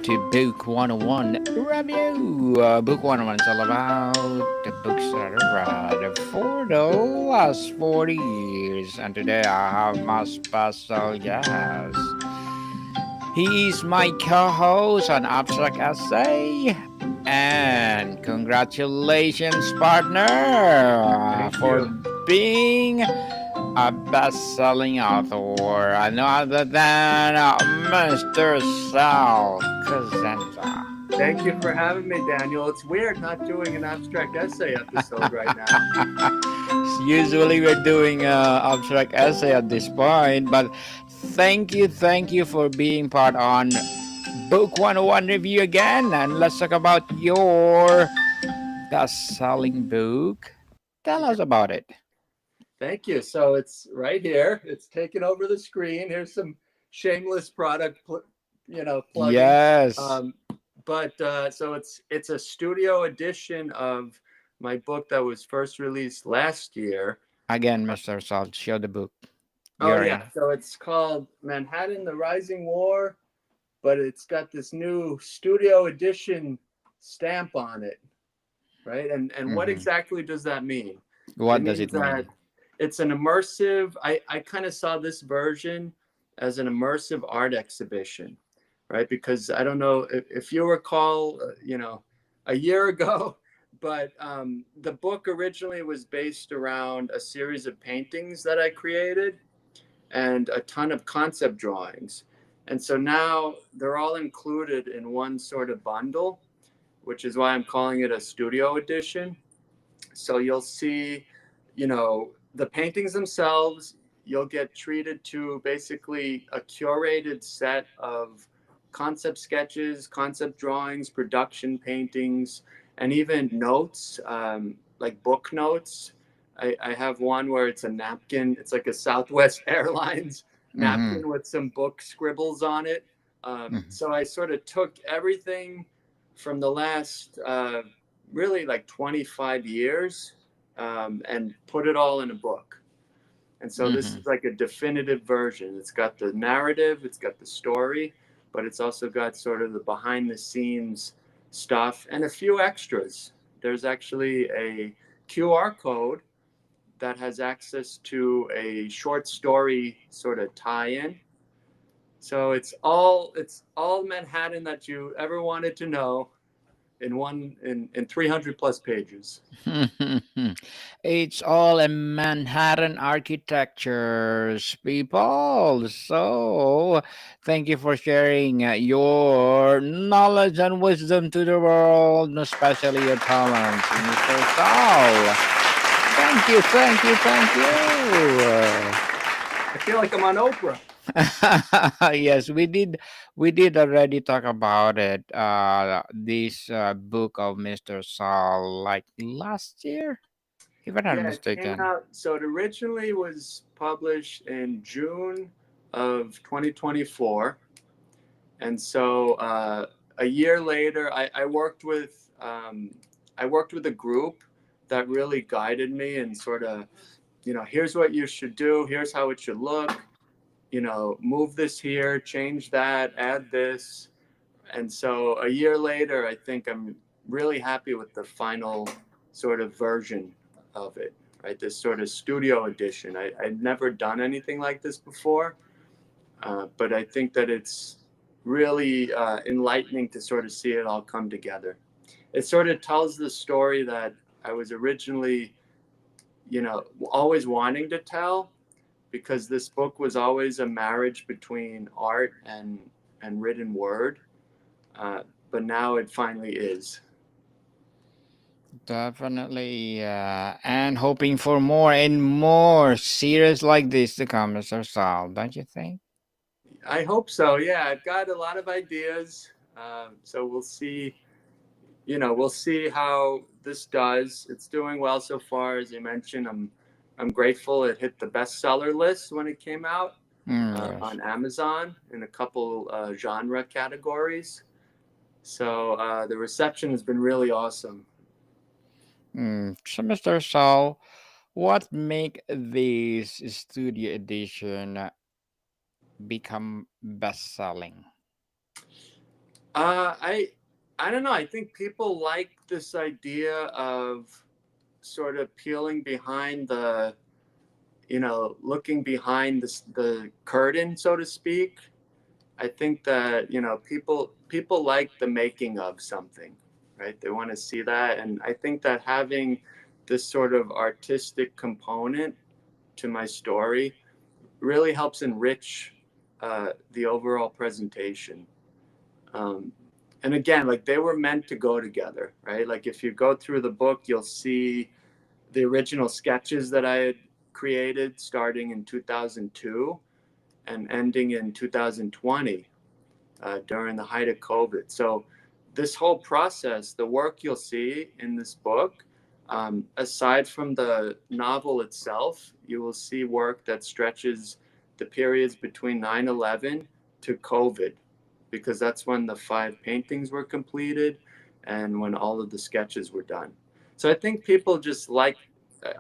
to Book 101 Review. Book 101 is all about the books that I read for the last 40 years. And today I have my special guest. He is my co host on Abstract Essay. And congratulations, partner, Thank for you. being a best-selling author, none other than Mr. Sal Cosenza. Thank you for having me, Daniel. It's weird not doing an abstract essay episode right now. Usually we're doing abstract essay at this point, but thank you for being part on Book 101 review again, and let's talk about your best-selling book. Tell us about it. Thank you. So it's right here. It's taken over the screen. Here's some shameless plugging. Yes. Um, but so it's a studio edition of my book that was first released last year. Again, Mr. Sal, show the book. Oh You're yeah. in. So it's called Manhattan: The Rising War, but it's got this new studio edition stamp on it, right? And what Mhm. exactly does that mean? It What does means it that mean? it's an immersive. I kind of saw this version as an immersive art exhibition, right? Because I don't know if you recall, a year ago, but the book originally was based around a series of paintings that I created and a ton of concept drawings. And so now they're all included in one sort of bundle, which is why I'm calling it a studio edition. So you'll see, the paintings themselves, you'll get treated to basically a curated set of concept sketches, concept drawings, production paintings, and even notes, like book notes. I have one where it's a napkin, it's like a Southwest Airlines Mm-hmm. napkin with some book scribbles on it. Mm-hmm. So I sort of took everything from the last really like 25 years and put it all in a book. And so this Mm-hmm. is like a definitive version. It's got the narrative, it's got the story, but it's also got sort of the behind the scenes stuff and a few extras. There's actually a QR code that has access to a short story sort of tie-in. So it's all Manhattan that you ever wanted to know in 300 plus pages. It's all a Manhattan architectures, people. So, thank you for sharing your knowledge and wisdom to the world, especially your talents, Mr. Saul. Thank you, thank you, thank you. I feel like I'm on Oprah. Yes, we did already talk about it. This book of Mr. Saul, like last year, if I'm not Yeah, it came mistaken. out. So it originally was published in June of 2024, and so a year later, I worked with a group that really guided me and sort of, here's what you should do, here's how it should look, move this here, change that, add this. And so a year later, I think I'm really happy with the final sort of version of it, right? This sort of studio edition. I'd never done anything like this before, but I think that it's really enlightening to sort of see it all come together. It sort of tells the story that I was originally, always wanting to tell, because this book was always a marriage between art and written word, uh, but now it finally is. Definitely, and hoping for more and more series like this to come, Mr. Saul, don't you think? I hope so. Yeah, I've got a lot of ideas. So we'll see. We'll see how this does. It's doing well so far, as you mentioned. I'm grateful it hit the bestseller list when it came out Yes. on Amazon in a couple genre categories. So the reception has been really awesome. So, Mr. Saul, what make this studio edition become best selling? Uh, I I don't know. I think people like this idea of sort of peeling behind the, looking behind the curtain, so to speak. I think that, people like the making of something, right? They want to see that, and I think that having this sort of artistic component to my story really helps enrich the overall presentation. Um, and again, like they were meant to go together, right? Like if you go through the book, you'll see the original sketches that I had created starting in 2002 and ending in 2020 during the height of COVID. So, this whole process, the work you'll see in this book, aside from the novel itself, you will see work that stretches the periods between 9/11 to COVID, because that's when the 5 paintings were completed and when all of the sketches were done. So, I think people just like,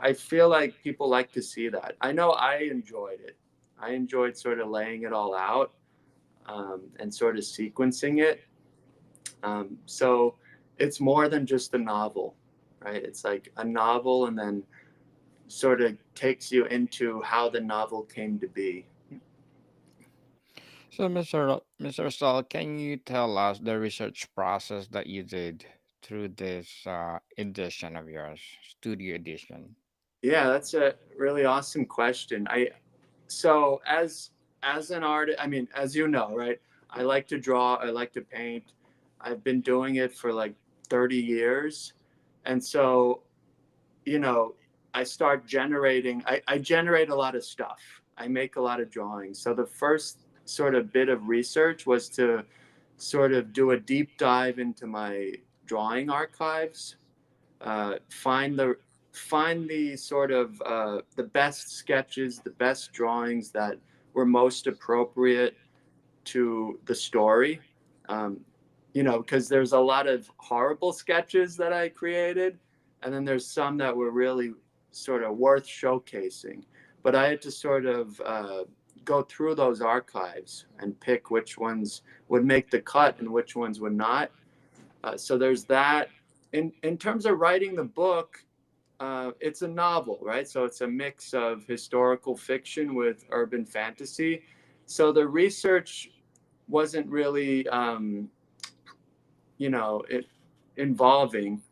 I feel like people like to see that. I know I enjoyed it. I enjoyed sort of laying it all out and sort of sequencing it. So it's more than just a novel, right? It's like a novel and then sort of takes you into how the novel came to be. So, Mr. Saul, can you tell us the research process that you did through this edition of yours, studio edition? Yeah, that's a really awesome question. So as an artist, I mean, as you know, right? I like to draw, I like to paint. I've been doing it for like 30 years. And so you know, I start generating, I generate a lot of stuff. I make a lot of drawings. So the first sort of bit of research was to sort of do a deep dive into my drawing archives, uh, find the find the sort of the best sketches, the best drawings that were most appropriate to the story. Um, because there's a lot of horrible sketches that I created, and then there's some that were really sort of worth showcasing. But I had to sort of go through those archives and pick which ones would make the cut and which ones would not. So there's that. In terms of writing the book, it's a novel, right? So it's a mix of historical fiction with urban fantasy. So the research wasn't really, it involving,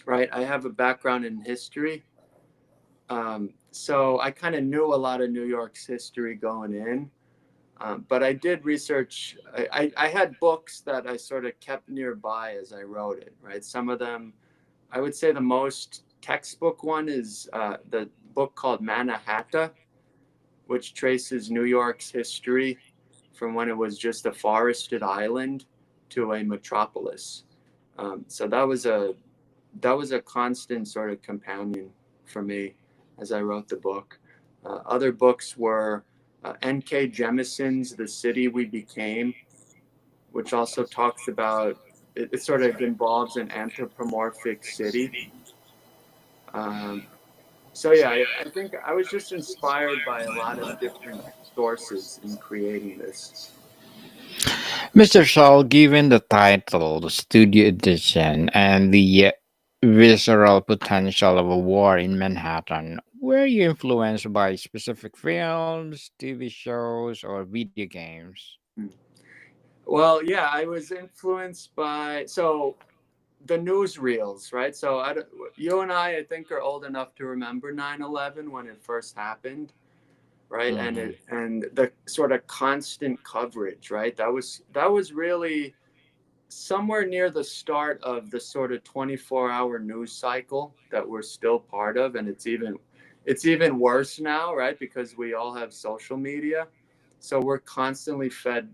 right? I have a background in history. So I kind of knew a lot of New York's history going in. But I did research. I had books that I sort of kept nearby as I wrote it, right? Some of them, I would say the most textbook one is the book called Mannahatta, which traces New York's history from when it was just a forested island to a metropolis. So that was a constant sort of companion for me as I wrote the book. Other books were N.K. Jemison's "The City We Became," which also talks about it sort of involves an anthropomorphic city. Um, so yeah, I think I was just inspired by a lot of different sources in creating this. Mr. Saul, given the title, the studio edition, and the visceral potential of a war in Manhattan, were you influenced by specific films, TV shows, or video games? Hmm. Well, yeah, I was influenced by the newsreels, right? So you and I think, are old enough to remember 9/11 when it first happened, right? And Mm-hmm. and the sort of constant coverage, right? That was really somewhere near the start of the sort of 24-hour news cycle that we're still part of, and it's even worse now, right? Because we all have social media, so we're constantly fed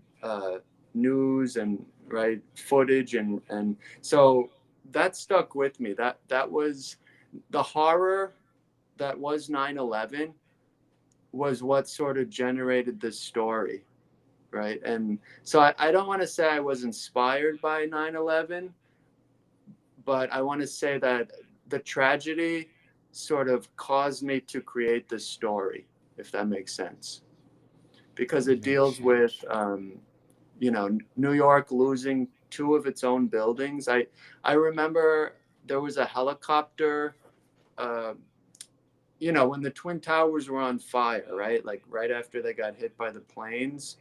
news and right footage, and so that stuck with me. That was the horror that was 9/11 was what sort of generated this story, right? And so I don't want to say I was inspired by 9/11, but I want to say that the tragedy sort of caused me to create this story, if that makes sense, because it Makes deals with, sense. New York losing two of its own buildings. I remember there was a helicopter. Uh, when the Twin Towers were on fire, right? Like right after they got hit by the planes,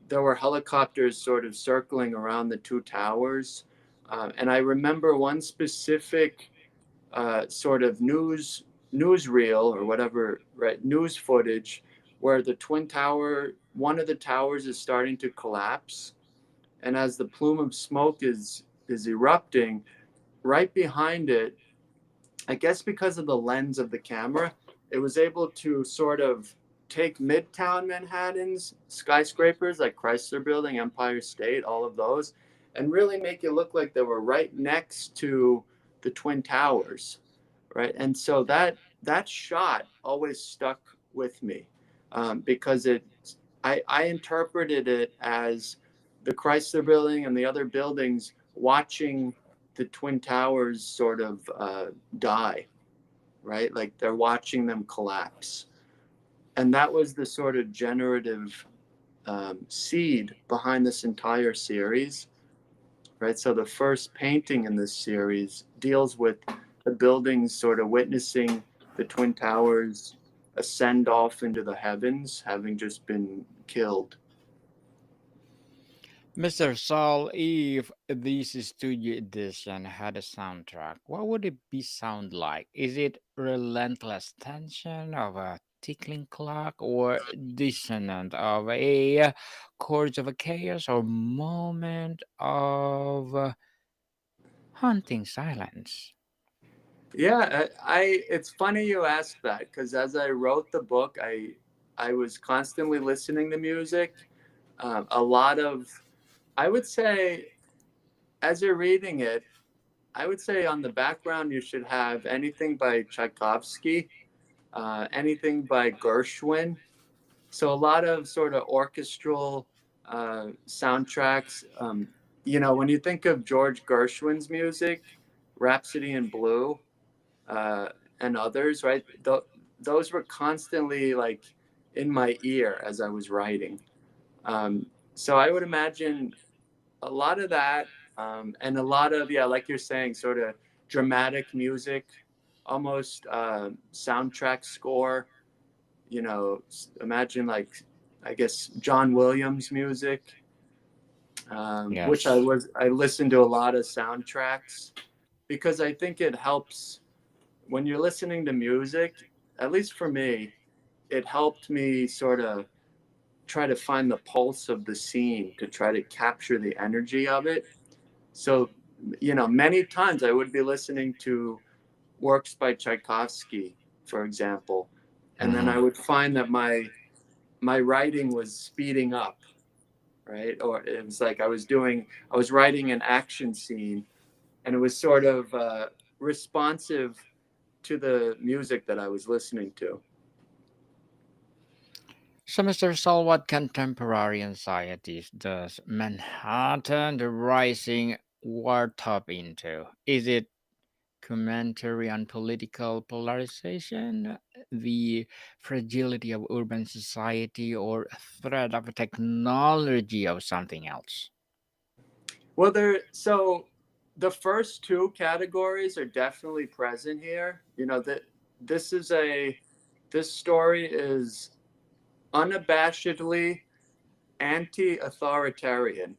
there were helicopters sort of circling around the two towers. And I remember one specific sort of newsreel or whatever, right? News footage where the Twin Tower, one of the towers is starting to collapse, and as the plume of smoke is erupting, right behind it, I guess because of the lens of the camera, it was able to sort of take Midtown Manhattan's skyscrapers like Chrysler Building, Empire State, all of those, and really make it look like they were right next to the Twin Towers, right? And so that shot always stuck with me, because I interpreted it as the Chrysler Building and the other buildings watching the Twin Towers sort of die, right? Like they're watching them collapse. And that was the sort of generative seed behind this entire series, right? So the first painting in this series deals with the buildings sort of witnessing the Twin Towers ascend off into the heavens, having just been killed. Mr. Saul, if this studio edition had a soundtrack, what would it be sound like? Is it relentless tension of a tickling clock, or dissonant of a chords of a chaos, or moment of haunting silence? Yeah, it's funny you asked that because as I wrote the book, I was constantly listening to music. A lot of, I would say, as you're reading it, I would say on the background you should have anything by Tchaikovsky, anything by Gershwin. So a lot of sort of orchestral soundtracks. When you think of George Gershwin's music, Rhapsody in Blue, uh, and others, right? Those were constantly like in my ear as I was writing. So I would imagine a lot of that, and a lot of, yeah, like you're saying, sort of dramatic music, almost soundtrack score. Imagine like, I guess, John Williams music, which Yes. I listened to a lot of soundtracks because I think it helps when you're listening to music. At least for me, it helped me sort of try to find the pulse of the scene to try to capture the energy of it. So, many times I would be listening to works by Tchaikovsky, for example, and then I Mhm. would find that my writing was speeding up, right? Or it was like I was writing an action scene, and it was sort of responsive to the music that I was listening to. So, Mr. Saul, what contemporary anxieties does Manhattan, the rising war top into? Is it commentary on political polarization, the fragility of urban society, or threat of technology, or something else? Well, so the first two categories are definitely present here. That this is a this story is unabashedly anti-authoritarian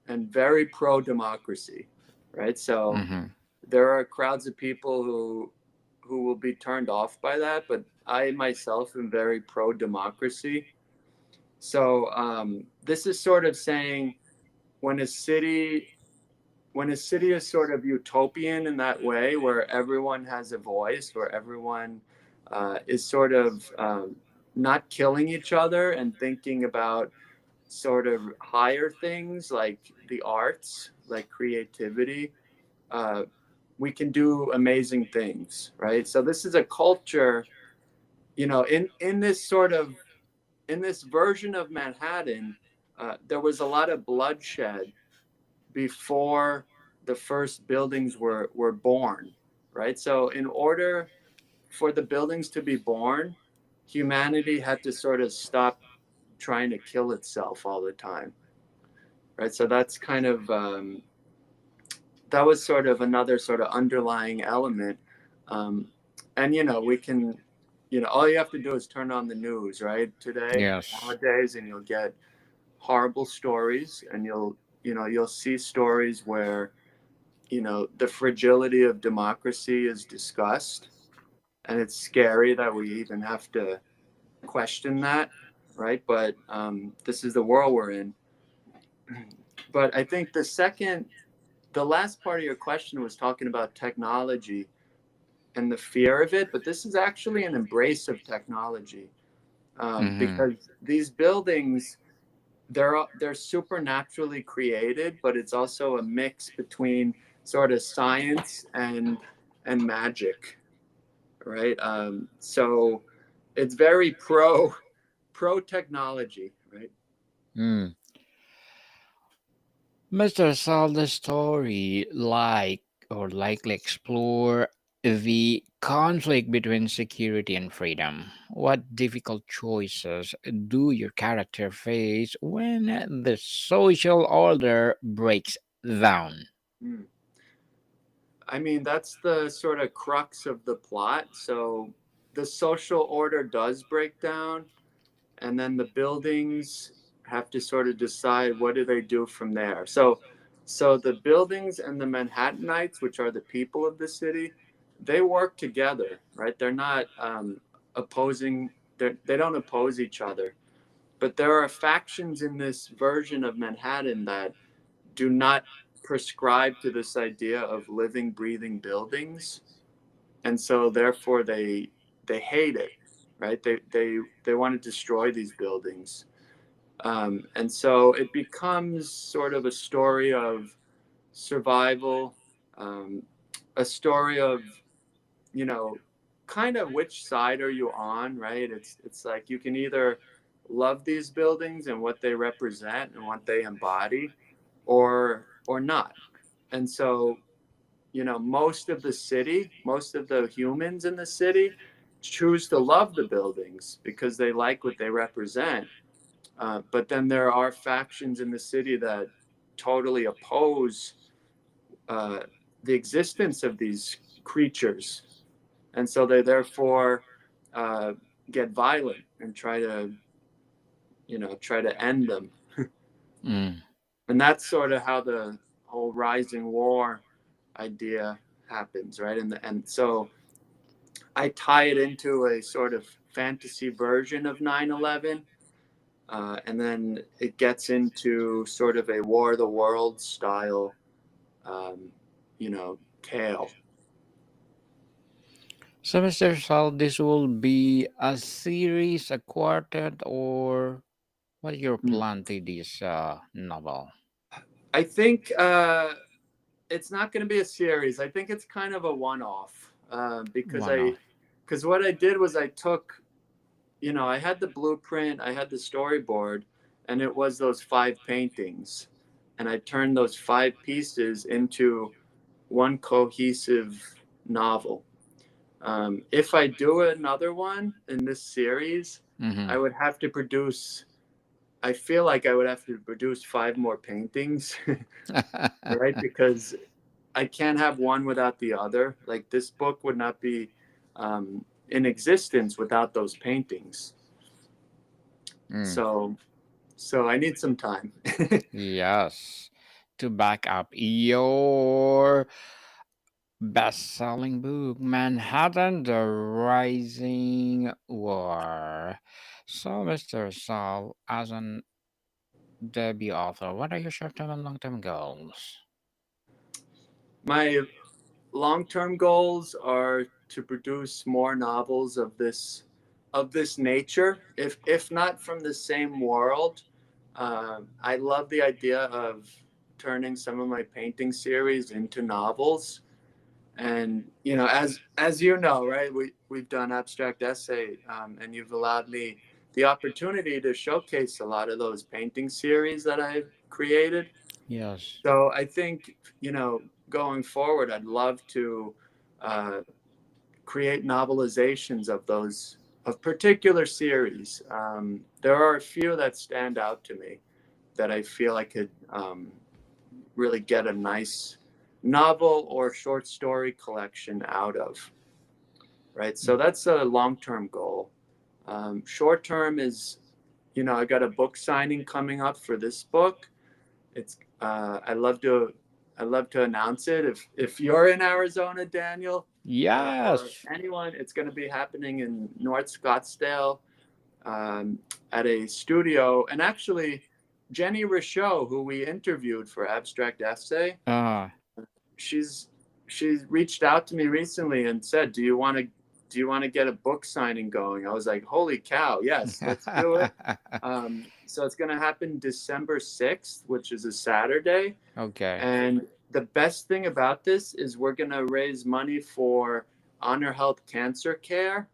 and very pro-democracy, right? So Hmm. there are crowds of people who will be turned off by that, but I myself am very pro-democracy. So this is sort of saying when a city when a city is sort of utopian in that way, where everyone has a voice, where everyone is sort of not killing each other and thinking about sort of higher things like the arts, like creativity, uh, we can do amazing things, right? So this is a culture, in this sort of in this version of Manhattan, there was a lot of bloodshed before the first buildings were born, right? So in order for the buildings to be born, humanity had to sort of stop trying to kill itself all the time. right? So that's kind of that was sort of another sort of underlying element. um, and we can, all you have to do is turn on the news, right, today, Yes. nowadays, and you'll get horrible stories, and you'll see stories where the fragility of democracy is discussed, and it's scary that we even have to question that, right? But this is the world we're in. But I think the last part of your question was talking about technology and the fear of it, but this is actually an embrace of technology, Mm-hmm. because these buildings, they're supernaturally created, but it's also a mix between sort of science and magic, right? So it's very pro technology, right? Mm. Mr. Sal, the story or likely explore the conflict between security and freedom. What difficult choices do your character face when the social order breaks down? Mm. I mean, that's the sort of crux of the plot. So the social order does break down, and then the buildings have to sort of decide what do they do from there. So the buildings and the Manhattanites, which are the people of the city, they work together, right? They're not opposing. They don't oppose each other. But there are factions in this version of Manhattan that do not prescribe to this idea of living, breathing buildings, and so therefore they hate it, right? They want to destroy these buildings, and so it becomes sort of a story of survival, um, a story of, you know kind of which side are you on, right? It's like you can either love these buildings and what they represent and what they embody, or not. And so, most of the humans in the city choose to love the buildings because they like what they represent. But then there are factions in the city that totally oppose uh, the existence of these creatures, and so they therefore uh, get violent and try to end them. Mm. And that's sort of how the whole rising war idea happens, right? And so I tie it into a sort of fantasy version of 9/11, and then it gets into sort of a War of the Worlds style, tale. So, Mr. Sal, this will be a series, a quartet, or what is your Mm. plan to this novel? I think it's not going to be a series. I think it's kind of a one-off, One off. because what I did was I took, I had the blueprint, I had the storyboard, and it was those five paintings, and I turned those five pieces into one cohesive novel. If I do another one in this series, Mm-hmm. I would have to produce. I feel like I would have to produce five more paintings, right? Because I can't have one without the other. Like this book would not be in existence without those paintings. Mm. So, so I need some time. Yes. To back up your best-selling book, Manhattan: The Rising War. So, Mr. Saul, as an debut author, what are your short-term and long-term goals? My long-term goals are to produce more novels of this nature, if not from the same world. I love the idea of turning some of my painting series into novels. And as you know, right, we've done abstract essay, and you've allowed me the opportunity to showcase a lot of those painting series that I've created. Yes. So I think, going forward, I'd love to uh, create novelizations of particular series. There are a few that stand out to me. that I feel I could really get a nice novel or short story collection out of. Right, so that's a long-term goal. Short-term is, I got a book signing coming up for this book. It's I love to announce it. If you're in Arizona, Daniel, or Yes. anyone, it's going to be happening in North Scottsdale, at a studio. And actually, Jenny Richaud, who we interviewed for Abstract Essay, Uh, she's she's reached out to me recently and said, do you want to get a book signing going? I was like, holy cow, yes, let's do it. So it's going to happen December 6th, which is a Saturday. okay. And the best thing about this is we're going to raise money for Honor Health Cancer Care.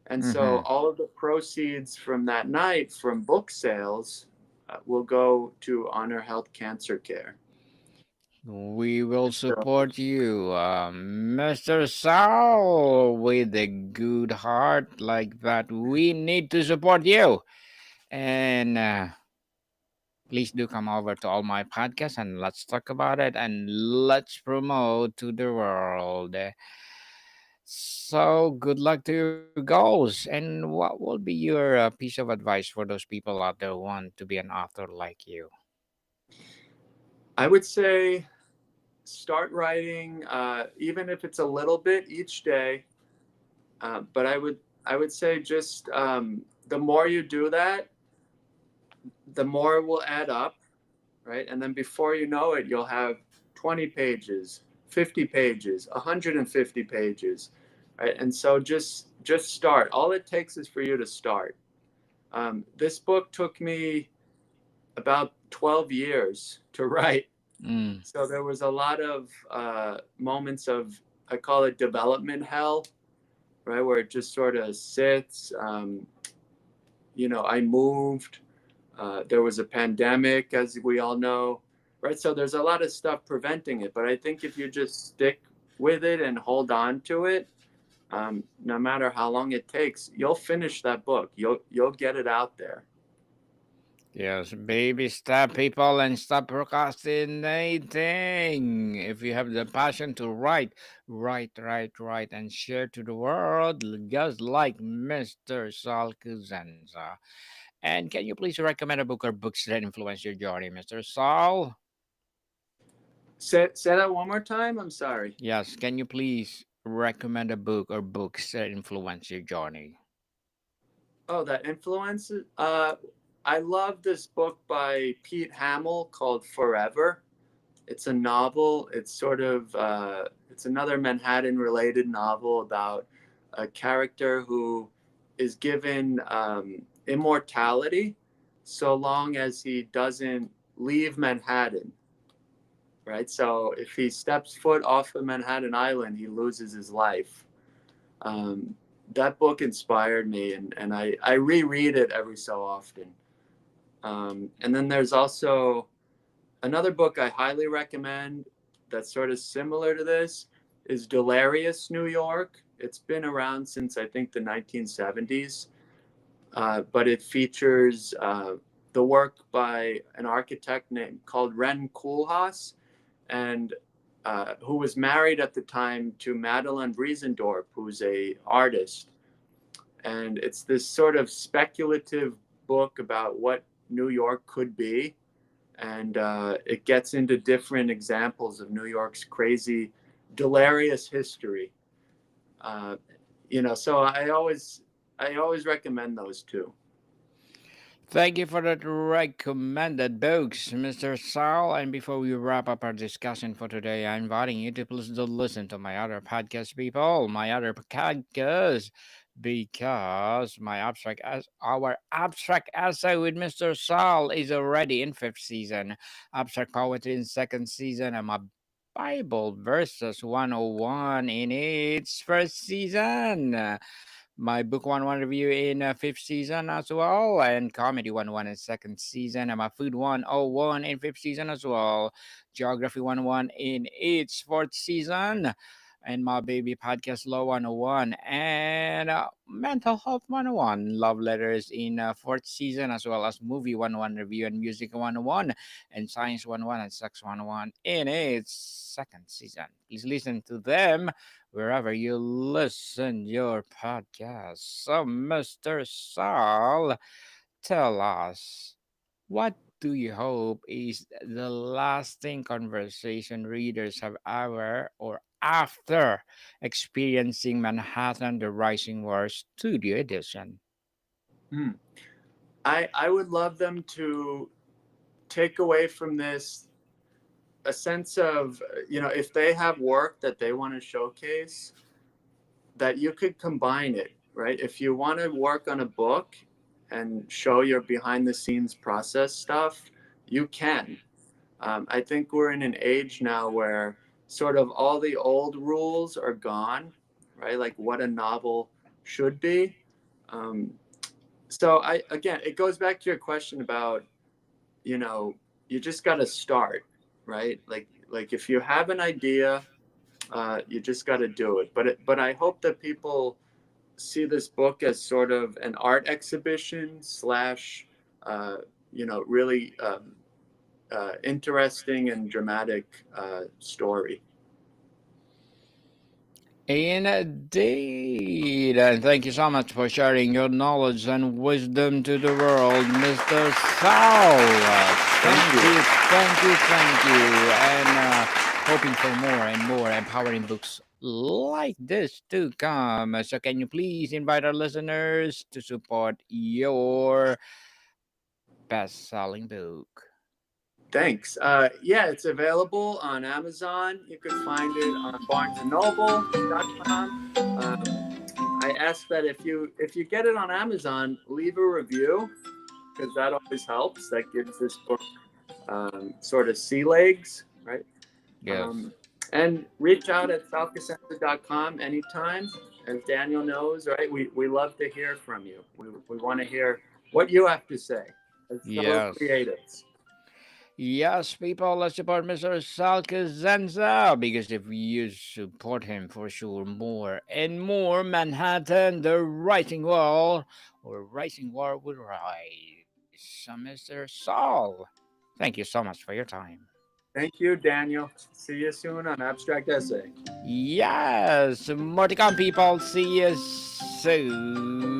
And so Mm-hmm. all of the proceeds from that night from book sales will go to Honor Health Cancer Care. We will And so support you, Mr. Sal, with a good heart like that. We need to support you. And please do come over to all my podcasts and let's talk about it and let's promote to the world. So, good luck to your goals. And what will be your piece of advice for those people out there who want to be an author like you? I would say start writing, even if it's a little bit each day. But I would say just the more you do that, the more it will add up, right? And then before you know it, you'll have 20 pages, 50 pages, 150 pages, right? And so just start. All it takes is for you to start. This book took me about 12 years to write. Mm, So there was a lot of moments of, I call it development hell, right? Where it just sort of sits. I moved. There was a pandemic, as we all know, right? So there's a lot of stuff preventing it. But I think if you just stick with it and hold on to it, no matter how long it takes, you'll finish that book. You'll get it out there. yes, baby step, people, and stop procrastinating. If you have the passion to write, write, and share to the world, just like Mr. Sal Cosenza. And can you please recommend a book or books that influence your journey, Mr. Sal? Say that one more time. I'm sorry. Yes, can you please recommend a book or books that influence your journey? Oh, that influences. I love this book by Pete Hamill called Forever. It's a novel. It's sort of it's another Manhattan related novel about a character who is given immortality so long as he doesn't leave Manhattan, right? So if he steps foot off of Manhattan Island, he loses his life. Um, that book inspired me, and I reread it every so often. And then there's also another book I highly recommend that's sort of similar to this is Delirious New York. It's been around since I think the 1970s, but it features the work by an architect named called Ren Koolhaas, and who was married at the time to Madeline Briesendorp, who's a artist. And it's this sort of speculative book about what New York could be, and it gets into different examples of New York's crazy, delirious history. Uh, so I always recommend those two. Thank you for that recommended books, Mr. Sal. And before we wrap up our discussion for today, I'm inviting you to please do listen to my other podcast, people, my other podcast, because our abstract essay with Mr. Sal is already in fifth season, abstract poetry in second season, and my Bible verses 101 in its first season, my book 101 review in fifth season as well, and comedy 101 in second season, and my food 101 in fifth season as well, geography 101 in its fourth season, and my baby podcast Law 101 and Mental Health 101, Love Letters in fourth season, as well as Movie 101 Review and Music 101, and Science 101 and Sex 101 in its second season. Please listen to them wherever you listen your podcast. So, Mr. Saul, tell us, what do you hope is the lasting conversation readers have ever or after experiencing Manhattan the Rising War Studio Edition? Hmm. I would love them to take away from this a sense of, if they have work that they want to showcase, that you could combine it, right? If you want to work on a book and show your behind the scenes process stuff, you can. I think we're in an age now where sort of all the old rules are gone, right? Like what a novel should be. Um, so again, it goes back to your question about, you know, you just got to start, right? Like if you have an idea, you just got to do it. But I hope that people see this book as sort of an art exhibition slash, uh, really interesting and dramatic story. Indeed. And thank you so much for sharing your knowledge and wisdom to the world, Mr. Saul. Thank Thank you. you, thank you, thank you. And hoping for more and more empowering books like this to come. So, can you please invite our listeners to support your best selling book? Thanks. Yeah, it's available on Amazon. You could find it on BarnesandNoble.com. Um, I ask that if you get it on Amazon, leave a review because that always helps. That gives this book sort of sea legs, right? Yes. Um, and reach out at salcosenza.com anytime. As Daniel knows, right? We love to hear from you. We want to hear what you have to say as fellow Yes. creatives. Yes, people, let's support Mr. Sal Cosenza because if you support him for sure, more and more Manhattan, the rising wall or rising war will rise. So, Mr. Saul, thank you so much for your time. Thank you, Daniel. See you soon on Abstract Essay. Yes, more to come, people. See you soon.